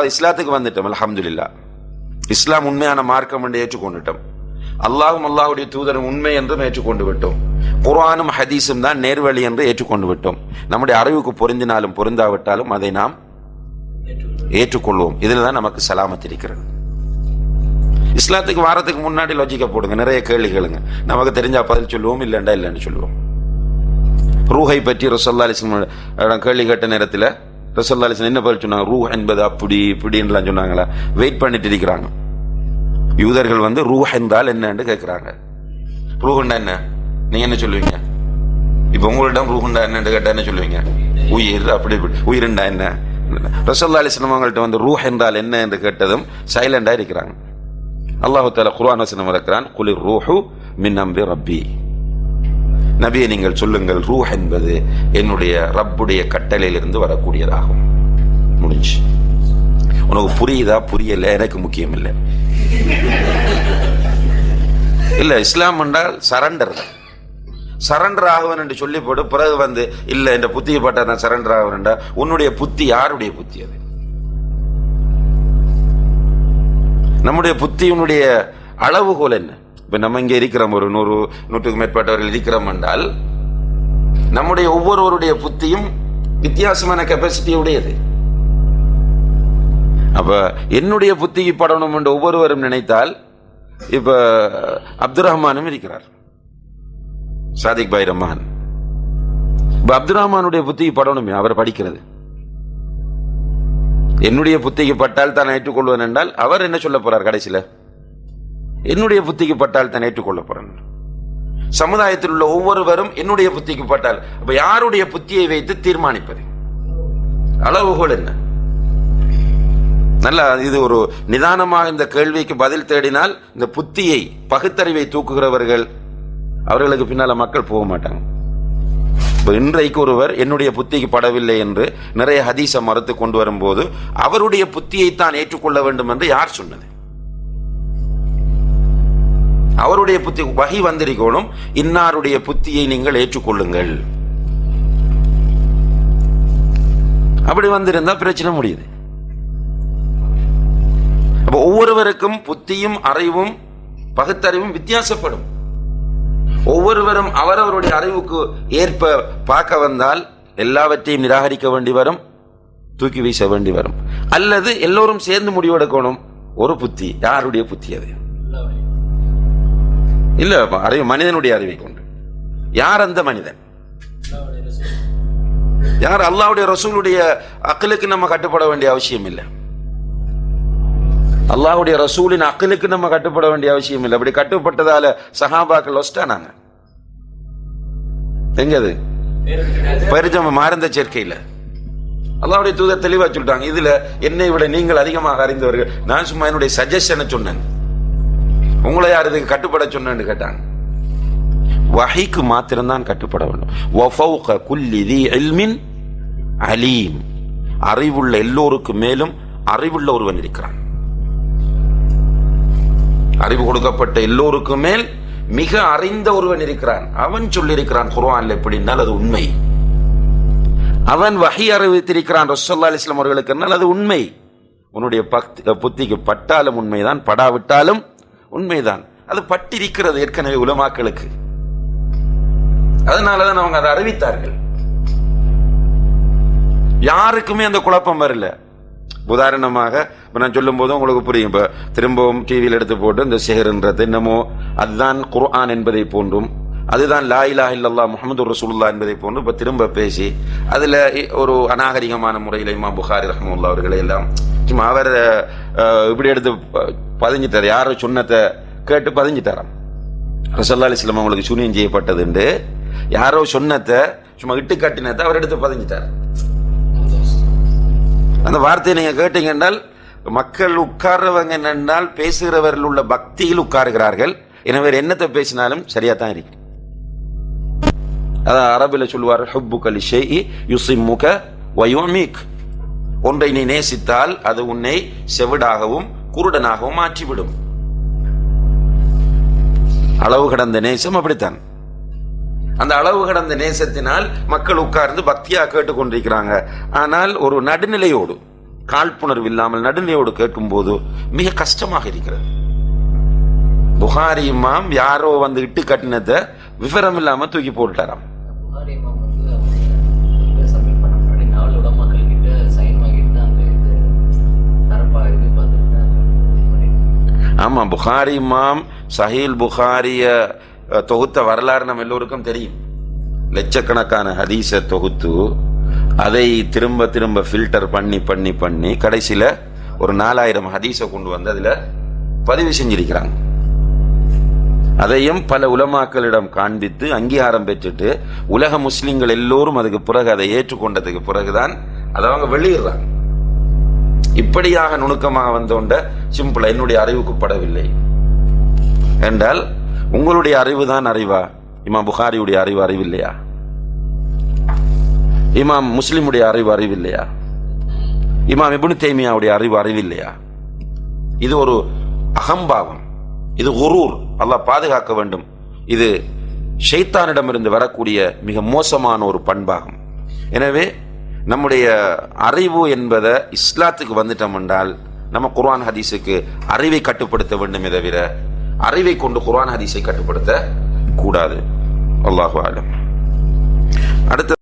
இஸ்லாத்துக்கு வந்துட்டோம், அல்ஹம்துலில்லாஹ். இஸ்லாம் உண்மையான மார்க்கம் என்று ஏற்றுக்கொண்டுட்டோம். அல்லாஹும் அல்லாஹுடைய தூதரும் உண்மை என்றும் ஏற்றுக்கொண்டு விட்டோம். குர்ஆனும் ஹதீஸும் தான் நேர்வழி என்று ஏற்றுக்கொண்டு விட்டோம். நம்முடைய அறிவுக்கு பொருந்தினாலும் பொருந்தாவிட்டாலும் அதை நாம் ஏற்றுக்கொள்வோம். இதில் தான் நமக்கு சலாமத் இருக்கிறது. இஸ்லாத்துக்கு வாரத்துக்கு முன்னாடி லாஜிக்கா போடுங்க, நிறைய கேள்வி கேளுங்க, நமக்கு தெரிஞ்சா பதில் சொல்லுவோம், இல்லைண்டா இல்லைன்னு சொல்லுவோம். ரூஹை பற்றி ரசூலுல்லாஹி அலைஹி வஸல்லம் கேள்வி கேட்ட நேரத்தில் ரசூலுல்லாஹி அலைஹி வஸல்லம் என்ன பதில் சொன்னாங்க? ரூஹ் என்பது அப்படி இப்படின்லாம் சொன்னாங்களா? வெயிட் பண்ணிட்டு இருக்கிறாங்க. யூதர்கள் வந்து ரூஹ் என்றால் என்னன்னு கேட்கிறாங்க. ரூஹுண்டா என்ன? நீங்க என்ன சொல்லுவீங்க? இப்ப உங்களிடம் ரூஹுண்டா என்னன்னு கேட்டா என்ன சொல்லுவீங்க? உயிர். அப்படி உயிருண்டா என்ன? ரசூலுல்லாஹி அலைஹி வஸல்லம் அவங்கள்ட்ட வந்து ரூஹ் என்றால் என்ன என்று கேட்டதும் சைலண்டா இருக்கிறாங்க. அல்லாஹு தஆலா குர்ஆன் வசனம் இறக்குறான், குலிர் ரூஹு மின் அம்ரி ரப்பி. நபியை நீங்கள் சொல்லுங்கள், ரூஹ் என்பது என்னுடைய ரப்புடைய கட்டளையிலிருந்து வரக்கூடியதாகும். முடிஞ்சு. உனக்கு புரியுதா புரியல எனக்கு முக்கியம் இல்லை. இல்ல, இஸ்லாம் என்றால் சரண்டர். சரண்டர் ஆகுவன் என்று சொல்லி போட்டு பிறகு வந்து இல்ல என்ற புத்தியை பட்ட நான் சரண்டர் ஆகுவேன்டா. உன்னுடைய புத்தி யாருடைய புத்தி? அது நம்முடைய புத்தியினுடைய அளவுகோல் என்ன? இப்ப நம்ம இங்க இருக்கிறோம், ஒரு 100-100க்கு மேற்பட்டவர்கள் இருக்கிறோம் என்றால் நம்முடைய ஒவ்வொருவருடைய புத்தியும் வித்தியாசமான கெப்பாசிட்டி உடையது. அப்ப என்னுடைய புத்திக்கு படணும் என்று ஒவ்வொருவரும் நினைத்தால், இப்ப அப்துல் ரஹ்மானும் இருக்கிறார், சாதிக் பாய் ரஹ்மான். இப்ப அப்துல் ரஹ்மானுடைய புத்திக்கு படணுமே அவர் படிக்கிறது. என்னுடைய புத்திக்கு பட்டால் தான் ஏற்றுக்கொள்வேன் என்றால் அவர் என்ன சொல்ல போறார் கடைசியில? என்னுடைய புத்திக்கு பட்டால் தான் ஏற்றுக்கொள்ள போறேன். சமுதாயத்தில் உள்ள ஒவ்வொருவரும் என்னுடைய புத்திக்கு பட்டால், அப்ப யாருடைய புத்தியை வைத்து தீர்மானிப்பது? அளவுகோல் என்ன? நல்ல இது ஒரு நிதானமாக இந்த கேள்விக்கு பதில் தேடினால் இந்த புத்தியை பகுத்தறிவை தூக்குகிறவர்கள் அவர்களுக்கு பின்னால மக்கள் போக மாட்டாங்க. இன்றைக்கு ஒருவர் என்னுடைய புத்திக்கு படவில்லை என்று நிறைய ஹதீஸை மறுத்து கொண்டு வரும்போது அவருடைய புத்தியை தான் ஏற்றுக்கொள்ள வேண்டும் என்று யார் சொன்னது? அவருடைய புத்தி வஹி வந்திருக்கணும், இன்னாருடைய புத்தியை நீங்கள் ஏற்றுக்கொள்ளுங்கள். அப்படி வந்திருந்தா பிரச்சனை முடியுது. அப்ப ஒவ்வொருவருக்கும் புத்தியும் அறிவும் பகுத்தறிவும் வித்தியாசப்படும். ஒவ்வொருவரும் அவரவருடைய அறிவுக்கு ஏற்ப பார்க்க வந்தால் எல்லாவற்றையும் நிராகரிக்க வேண்டி வரும், தூக்கி வீச வேண்டி வரும். அல்லது எல்லோரும் சேர்ந்து முடிவெடுக்கணும். ஒரு புத்தி, யாருடைய புத்தி அது? இல்ல, அறிவு மனிதனுடைய அறிவை கொண்டு. யார் அந்த மனிதன்? யார்? அல்லாஹ்வுடைய ரசூலுடைய அக்லுக்கு நம்ம கட்டுப்பட வேண்டிய அவசியம் இல்லை. அல்லாஹ்வுடைய ரசூலின் அக்லுக்கு நம்ம கட்டுப்பட வேண்டிய அவசியம் இல்லை. அப்படி கட்டுப்பட்டதால சஹாபாக்கள் வச்சிட்டானாங்க. எங்க அது? பரிஜம மாறந்த சேர்க்கையில் அல்லாஹ்வுடைய தூதர் தெளிவா சொல்லிட்டாங்க, இதுல என்னை விட நீங்கள் அதிகமாக அறிந்தவர்கள். நான் சும்மா என்னுடைய சஜஷனை சொன்னேன், உங்களை யார் இதுக்கு கட்டுப்பட சொன்னேன்னு கேட்டாங்க. வஹீக்கு மாத்திரம்தான் கட்டுப்பட வேண்டும். வஃபௌக குல்லி தி இல்மின் அலீம். அறிவுள்ள எல்லோருக்கும் மேலும் அறிவுள்ள ஒருவன் இருக்கிறான். அறிவு கொடுக்கப்பட்ட எல்லோருக்கும் மேல் மிக அறிந்த ஒருவன் இருக்கிறான். அவன் சொல்லியிருக்கிறான் குர்ஆன்ல எப்படின்னால் அது உண்மை. அவன் வஹி அறிவித்திருக்கிறான் ரசூலுல்லாஹி அலைஹி வஸல்லம் அவர்களுக்கு, அது உண்மை. உன்னுடைய புத்திக்கு பட்டாலும் உண்மைதான், படாவிட்டாலும் உண்மைதான். அது பட்டிருக்கிறது ஏற்கனவே உலமாக்களுக்கு. அதனாலதான் அவங்க அதை அறிவித்தார்கள். யாருக்குமே அந்த குழப்பம் வரல. உதாரணமாக நான் சொல்லும் போது உங்களுக்கு புரியும். இப்ப திரும்பவும் டிவியில் எடுத்து போட்டு இந்த சிஹர்ன்றது என்னமோ அதுதான் குர்ஆன் என்பதை போன்றும், அதுதான் லா இலாஹ இல்லல்லாஹ் முஹம்மதுர் ரசூலுல்லாஹ் என்பதை போன்று இப்ப திரும்ப பேசி அதுல ஒரு அநாகரிகமான முறையில் இமாம் புகாரி ரஹ்மத்துல்லாஹி அவர்களை எல்லாம் சும்மா அவர் இப்படி எடுத்து பதிஞ்சிட்டார். யாரோ சொன்னதை கேட்டு பதிஞ்சிட்டாராம். ரசூலுல்லாஹி அலைஹி வஸல்லம் அவங்களுக்கு சூனியம் செய்யப்பட்டது என்று யாரோ சொன்னதை சும்மா இட்டு கட்டினதை அவர் எடுத்து பதிஞ்சிட்டார். அந்த வார்த்தையை நீங்க கேட்டீங்க என்றால் மக்கள் உட்கார்றவங்க என்னென்னால் பேசுகிறவர்கள் உள்ள பக்தியில் உட்காருகிறார்கள். எனவே என்னத்தை பேசினாலும் சரியா தான் இருக்கு. அதான் அரபில சொல்லுவார், ஹுப்புக லிஷைஇ யுஸிம்முக வ யுமீக். ஒன்றை நீ நேசித்தால் அது உன்னை செவிடாகவும் குருடனாகவும் மாற்றிவிடும். அளவு கடந்த நேசம் அப்படித்தான். அந்த அளவு கடந்த நேசத்தினால் மக்கள் உட்கார்ந்து பக்தியா கேட்டுக்கொண்டிருக்கிறாங்க. ஆனால் ஒரு நடுநிலையோடு காழ்ப்புணர்வு இல்லாமல் நடுநிலையோடு கேட்கும் போது மிக கஷ்டமாக இருக்கிறது. புகாரி இமாம் யாரோ வந்து இட்டு கட்டினதை விவரம் இல்லாம தூக்கி போட்டுட்டாராம். ஆமா, புகாரி இமாம் சஹீல் புகாரிய தொகுத்த வரலாறு நம்ம எல்லோருக்கும் தெரியும். லட்சக்கணக்கான ஹதீஸை தொகுத்து அதை திரும்ப திரும்ப ஃபில்டர் பண்ணி பண்ணி பண்ணி கடைசியில ஒரு 4000 ஹதீஸை கொண்டு வந்து அதுல பதிவு செஞ்சிருக்கிறாங்க. அதையும் பல உலமாக்களிடம் காண்பித்து அங்கீகாரம் பெற்றுட்டு உலக முஸ்லிம்கள் எல்லோரும் அதுக்கு பிறகு அதை ஏற்றுக்கொண்டதுக்கு பிறகுதான் அதை அவங்க வெளியிடுறாங்க. இப்படியாக நுணுக்கமாக வந்தோண்ட சிம்பிளா என்னுடைய அறிவுக்கு படவில்லை என்றால் உங்களுடைய அறிவு தான் அறிவா? இமாம் புகாரியுடைய அறிவு அறிவில்லையா? இமாம் முஸ்லிமுடைய அறிவு அறிவில்லையா? இமாம் இப்னு தைமியாவுடைய அறிவு அறிவில்லையா? இது ஒரு அகம்பாவம், இது குரூர். அல்லாஹ் பாதுகாக்க வேண்டும். இது ஷைத்தானிடமிருந்து வரக்கூடிய மிக மோசமான ஒரு பண்பாகும். எனவே நம்முடைய அறிவு என்பதை இஸ்லாத்துக்கு வந்துட்டோம் என்றால் நம்ம குர்ஆன் ஹதீஸுக்கு அறிவை கட்டுப்படுத்த வேண்டுமே தவிர அறிவை கொண்டு குர்ஆன் ஹதீஸை கட்டுப்படுத்த கூடாது. அல்லாஹு அலம். அடுத்த